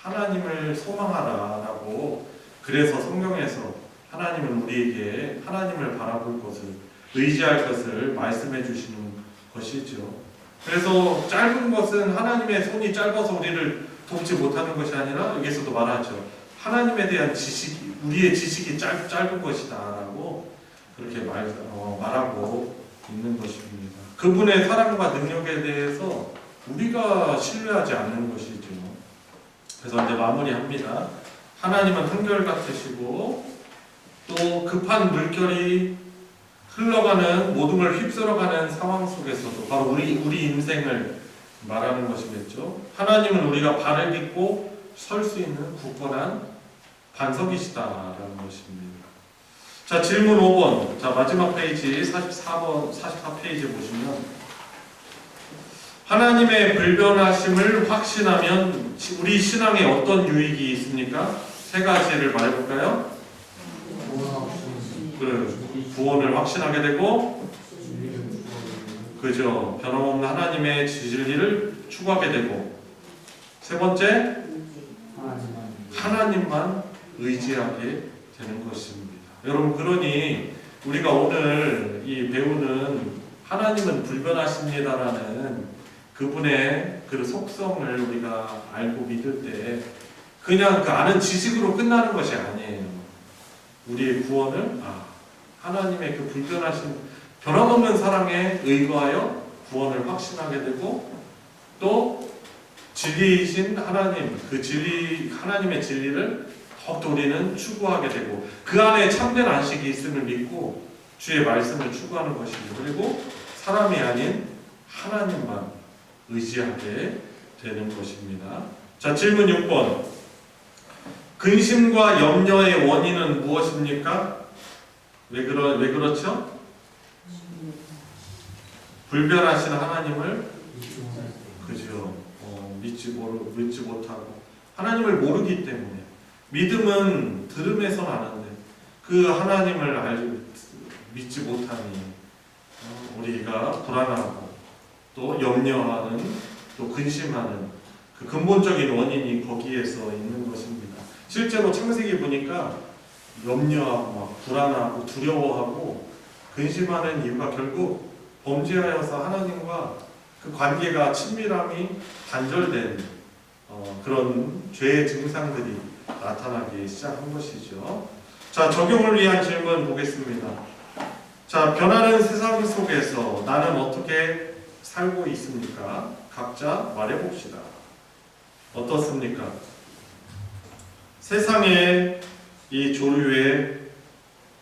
A: 하나님을 소망하라라고 그래서 성경에서 하나님은 우리에게 하나님을 바라볼 것을 의지할 것을 말씀해 주시는 것이죠. 그래서 짧은 것은 하나님의 손이 짧아서 우리를 돕지 못하는 것이 아니라 여기서도 말하죠. 하나님에 대한 지식이 우리의 지식이 짧은 것이다라고 그렇게 말하고 있는 것입니다. 그분의 사랑과 능력에 대해서 우리가 신뢰하지 않는 것이죠. 그래서 이제 마무리합니다. 하나님은 한결같으시고 또 급한 물결이 흘러가는 모둠을 휩쓸어가는 상황 속에서도 바로 우리 인생을 말하는 것이겠죠. 하나님은 우리가 발을 딛고 설 수 있는 굳건한 반석이시다라는 것입니다. 자, 질문 5번. 자, 마지막 페이지 44페이지 보시면 하나님의 불변하심을 확신하면 우리 신앙에 어떤 유익이 있습니까? 세 가지를 말해볼까요? 구원을 확신하게 되고, 그죠? 변함없는 하나님의 진리를 추구하게 되고, 세 번째, 하나님만 의지하게 되는 것입니다. 여러분, 그러니 우리가 오늘 이 배우는 하나님은 불변하십니다라는 그분의 그 속성을 우리가 알고 믿을 때 그냥 그 아는 지식으로 끝나는 것이 아니에요. 우리의 구원을 하나님의 그 불변하신 변함없는 사랑에 의거하여 구원을 확신하게 되고 또 진리이신 하나님 하나님의 진리를 더욱더 우리는 추구하게 되고 그 안에 참된 안식이 있음을 믿고 주의 말씀을 추구하는 것이죠. 그리고 사람이 아닌 하나님만 의지하게 되는 것입니다. 자, 질문 6번. 근심과 염려의 원인은 무엇입니까? 왜 그렇죠? 불변하신 하나님을 그죠? 믿지 못하고 하나님을 모르기 때문에 믿음은 들음에서 나는데 그 하나님을 믿지 못하니 우리가 불안하고 또 염려하는 또 근심하는 그 근본적인 원인이 거기에서 있는 것입니다. 실제로 창세기 보니까 염려하고 막 불안하고 두려워하고 근심하는 이유가 결국 범죄하여서 하나님과 그 관계가 친밀함이 단절된 그런 죄의 증상들이 나타나기 시작한 것이죠. 자, 적용을 위한 질문 보겠습니다. 자, 변하는 세상 속에서 나는 어떻게 살고 있습니까? 각자 말해봅시다. 어떻습니까? 세상의 이 조류에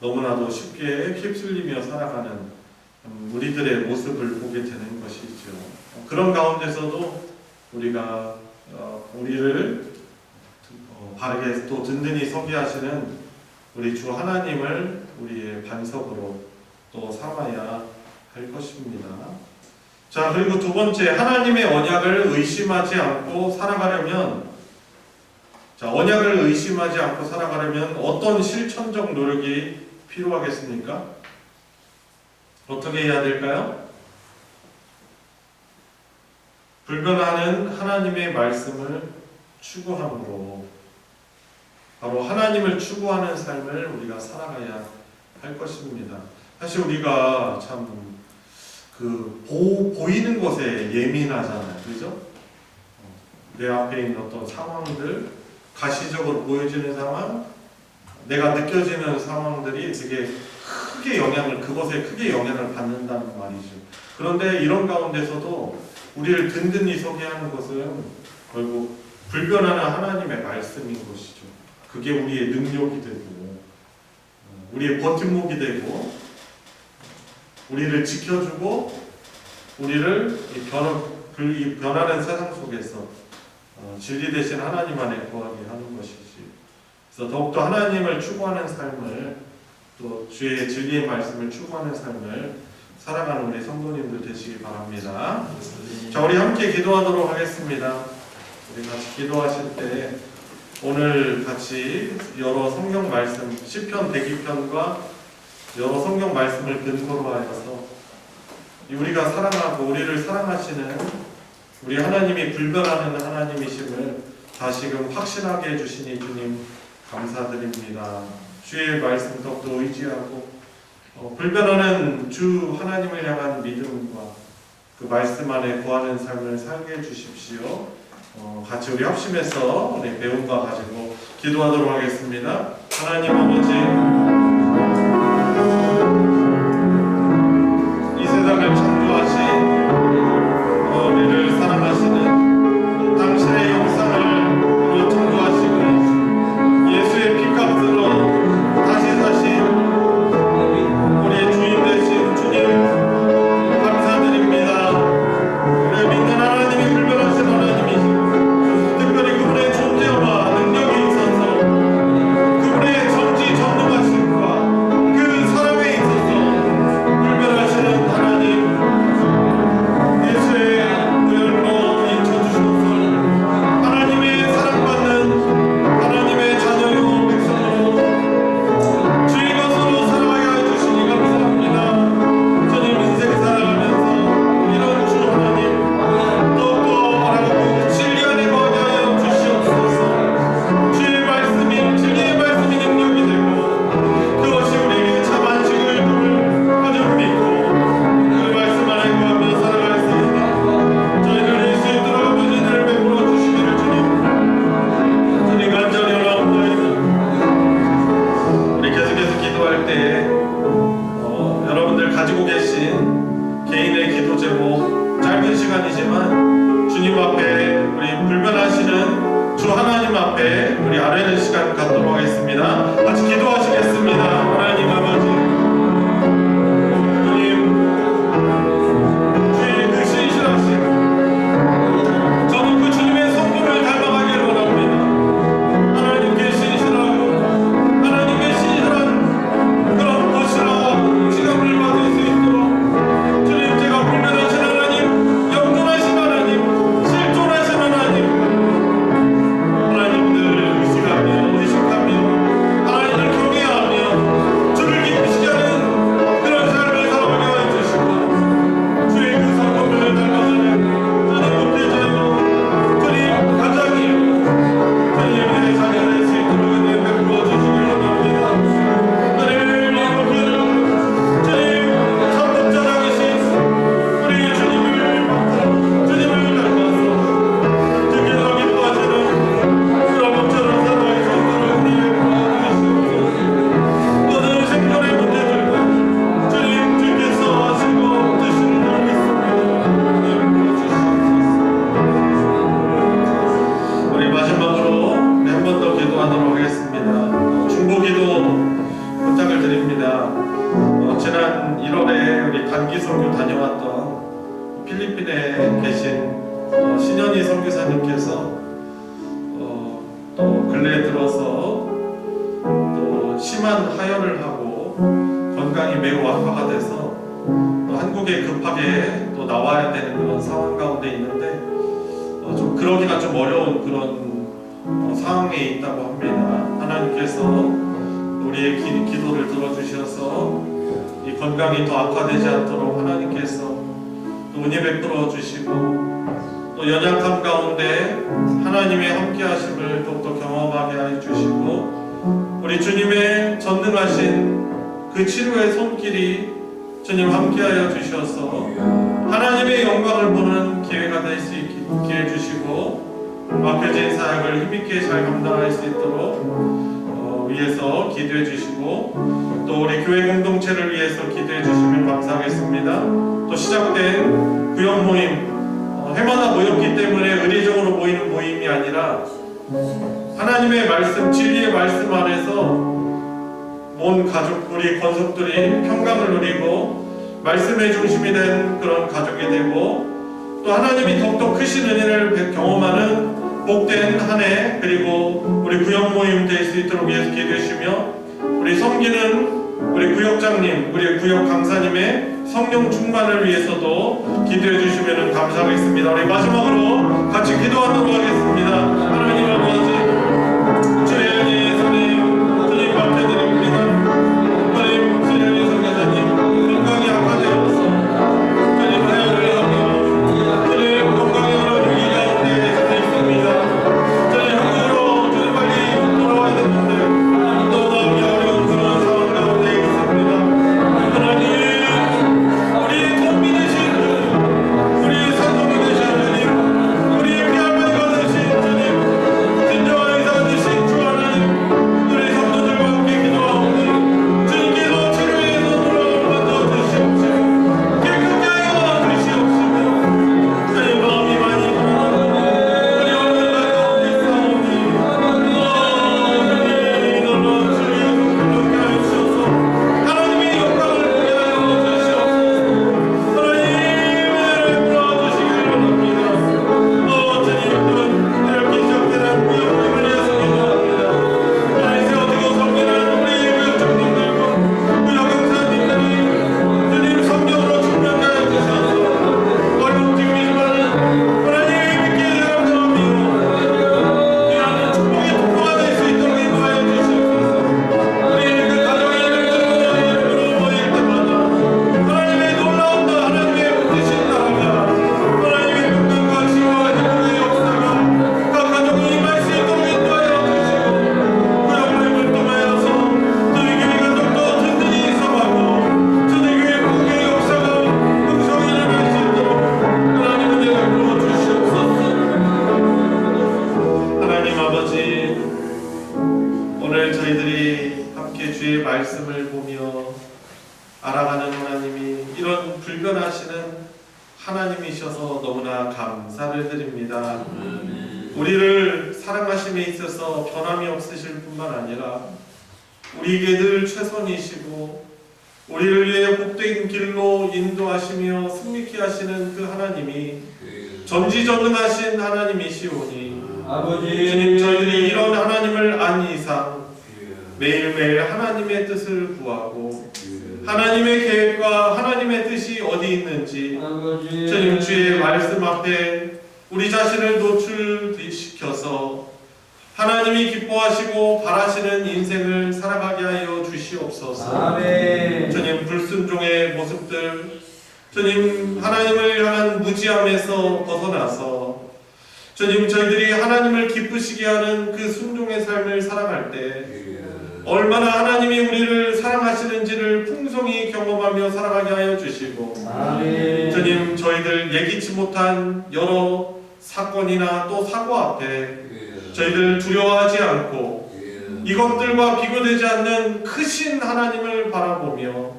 A: 너무나도 쉽게 휩쓸리며 살아가는 우리들의 모습을 보게 되는 것이죠. 그런 가운데서도 우리가 우리를 바르게 또 든든히 서게 하시는 우리 주 하나님을 우리의 반석으로 또 삼아야 할 것입니다. 자, 그리고 두 번째, 하나님의 언약을 의심하지 않고 살아가려면 언약을 의심하지 않고 살아가려면 어떤 실천적 노력이 필요하겠습니까? 어떻게 해야 될까요? 불변하는 하나님의 말씀을 추구함으로 바로 하나님을 추구하는 삶을 우리가 살아가야 할 것입니다. 사실 우리가 참 보이는 것에 예민하잖아요. 그죠? 내 앞에 있는 어떤 상황들, 가시적으로 보여지는 상황, 내가 느껴지는 상황들이 되게 그것에 크게 영향을 받는다는 말이죠. 그런데 이런 가운데서도 우리를 든든히 서게 하는 것은 결국 불변하는 하나님의 말씀인 것이죠. 그게 우리의 능력이 되고 우리의 버팀목이 되고 우리를 지켜주고 우리를 이 변하는 세상 속에서 진리 대신 하나님 안에 거하게 하는 것이지. 그래서 더욱더 하나님을 추구하는 삶을 또 주의 진리의 말씀을 추구하는 삶을 살아가는 우리 성도님들 되시기 바랍니다. 자, 우리 함께 기도하도록 하겠습니다. 우리 같이 기도하실 때 오늘 같이 여러 성경 말씀 시편 102편과 여러 성경 말씀을 근거로 하여서 우리가 사랑하고 우리를 사랑하시는 우리 하나님이 불변하는 하나님이심을 다시금 확신하게 해주시니 주님 감사드립니다. 주의 말씀 더욱더 의지하고 불변하는 주 하나님을 향한 믿음과 그 말씀 안에 거하는 삶을 살게 해주십시오. 같이 우리 합심해서 우리 배운 바 가지고 기도하도록 하겠습니다. 하나님 아버지, 이 세상을 창조하신 우리를 사랑하시는 당신의 영상을 창조하시고 예수의 피값으로 다시 사신 우리의 주인 되신 주님 감사드립니다. 우리가 믿는 하나님이 불변하신 하나님이시고 특별히 그분의 존재와 능력이 있어서 그분의 전지전능하심과 그 사랑에 있어서 불변하시는 하나님 예수의 무혈로 인쳐주셔서 하나님의 사랑받는 하나님의 자녀요 백성으로 주의 것으로 살아가게 해주시니 감사합니다. 주님 인생 살아가면서 이런 주 하나님 더욱더 알아가고 진리 안에 거하게 하여 주시옵소서. 주의 말씀이 진리의 말씀이 능력이 되고 그것이 우리에게 참 안식을 도를 가져 믿고 그 말씀 안에 거하며 살아갈 수 있는 저희를 예수의 들어가고 은혜를 베풀어 주시기를 주님 간절히 원하옵나이다. 우리 계속해서 기도할 때 여러분들 가지고 계신 개인의 기도 제목 짧은 시간이지만 주님 앞에 우리 불변하시는 주 하나님 앞에 우리 아뢰는 시간 갖도록 하겠습니다. 같이 기도하시겠습니다. 하나님 아버지, 주님 주의 그 신실하심 저는 그 주님의 성품을 닮아가기를 원합니다. 하나님께 신실하고 하나님께 신실한 그런 것이라 지감을 받을 수 있도록 주님 제가 불변하신 하나님, 영존하신 하나님, 실존하신 하나님 하나님들 의식하며 하나님을 경외하며 주를 기쁘시게 하는 그런 삶을 살아가게 해주시고 주의 그 성품을 닮아가는 주님 목회자요 주님 가장이요 주님의 자녀를 할 수 있도록 은혜 베풀어 주시길 원합니다. 주님을 믿고 주님 선독자장이신 우리 주님을 맡아 주님을 닮아서 주께서 기뻐하시는 그런 목자로 살아갈 수 있도록 은혜 베풀어 주시옵소서. 모든 생존의 문제들과 주님 주께서 하시고 주시는 줄 믿습니다. 은혜 베풀어 주시옵소서. 우리 마지막으로 한 번 더 기도하도록 하겠습니다. 중보기도 부탁을 드립니다. 지난 1월에 우리 단기 선교 다녀왔던 필리핀에 계신 신현희 선교사님께서 또 근래에 들어서 또 심한 하혈을 하고 건강이 매우 악화가 돼서 또 한국에 급하게 또 나와야 되는 그런 상황 가운데 있는데 좀 그러기가 좀 어려운 그런 상황에 있다고 합니다. 하나님께서 우리의 기도를 들어주셔서 이 건강이 더 악화되지 않도록 하나님께서 또 은혜 베풀어 주시고 또 연약함 가운데 하나님의 함께하심을 더욱더 경험하게 해 주시고 우리 주님의 전능하신 그 치료의 손길이 주님 함께하여 주셔서 하나님의 영광을 보는 기회가 될 수 있게 해주시고 맡겨진 사역을 힘있게 잘 감당할 수 있도록 위해서 기도해 주시고 또 우리 교회 공동체를 위해서 기도해 주시면 감사하겠습니다. 또 시작된 구역 모임 해마다 모였기 때문에 의례적으로 모이는 모임이 아니라 하나님의 말씀, 진리의 말씀 안에서 온 가족, 우리 권속들이 평강을 누리고 말씀의 중심이 된 그런 가족이 되고 또 하나님이 더욱더 크신 은혜를 경험하는 복된 한 해 그리고 우리 구역 모임 될 수 있도록 위해서 기도해 주시며 우리 섬기는 우리 구역장님, 우리 구역 강사님의 성령 충만을 위해서도 기도해 주시면 감사하겠습니다. 우리 마지막으로 같이 기도하도록 하겠습니다. 하나님 아버지 주의 은혜의 손에 주님 맡겨드립니다. 하나님 주의 불변하시는 하나님이셔서 너무나 감사를 드립니다. 우리를 사랑하심에 있어서 변함이 없으실 뿐만 아니라 우리에게 늘 최선이시고 우리를 위해 복된 길로 인도하시며 승리케 하시는 그 하나님이 전지전능하신 하나님이시오니 주님, 저희들이 이런 하나님을 안 이상 매일매일 하나님의 뜻을 구하고 하나님의 계획과 하나님의 뜻이 어디 있는지 주님, 주의 말씀 앞에 우리 자신을 노출시켜서 하나님이 기뻐하시고 바라시는 인생을 살아가게 하여 주시옵소서. 주님, 불순종의 모습들, 주님, 하나님을 향한 무지함에서 벗어나서 주님, 저희들이 하나님을 기쁘시게 하는 그 순종의 삶을 살아갈 때 얼마나 하나님이 우리를 사랑하시는지를 풍성히 경험하며 살아가게 하여 주시고 주님, 저희들 예기치 못한 여러 사건이나 또 사고 앞에 저희들 두려워하지 않고 이것들과 비교되지 않는 크신 하나님을 바라보며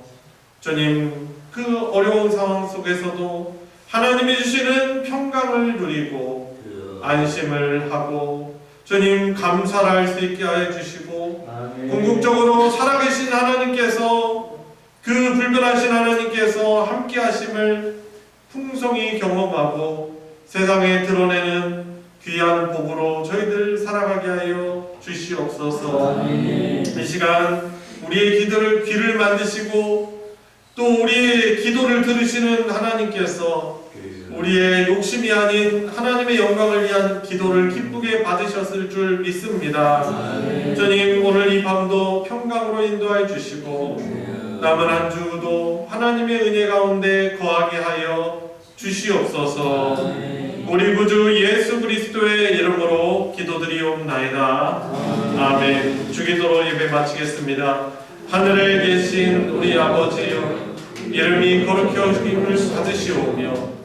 A: 주님, 그 어려운 상황 속에서도 하나님이 주시는 평강을 누리고 안심을 하고 주님, 감사를 할 수 있게 하여 주시고 궁극적으로 살아계신 하나님께서, 그 불변하신 하나님께서 함께 하심을 풍성히 경험하고 세상에 드러내는 귀한 복으로 저희들 살아가게 하여 주시옵소서. 이 시간 우리의 기도를 귀를 만드시고 또 우리의 기도를 들으시는 하나님께서 우리의 욕심이 아닌 하나님의 영광을 위한 기도를 기쁘게 받으셨을 줄 믿습니다. 주님, 오늘 이 밤도 평강으로 인도해 주시고 남은 한 주도 하나님의 은혜 가운데 거하게 하여 주시옵소서. 우리 구주 예수 그리스도의 이름으로 기도드리옵나이다. 아멘. 주기도로 예배 마치겠습니다. 하늘에 계신 우리 아버지여, 이름이 거룩히 여김을 받으시오며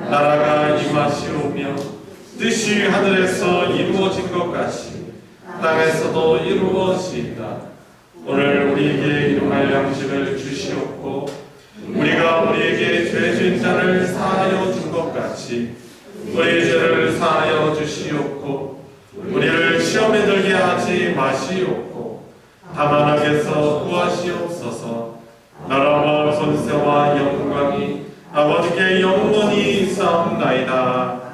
A: 나라가 임하시오며 뜻이 하늘에서 이루어진 것 같이 땅에서도 이루어지이다. 오늘 우리에게 일용할 양식을 주시옵고 우리가 우리에게 죄 지은 자를 사하여 준 것 같이 우리의 죄를 사하여 주시옵고 우리를 시험에 들게 하지 마시옵고 다만 악에서 구하시옵소서. 나라와 권세와 영광이 아버지께 영원히 있사옵나이다.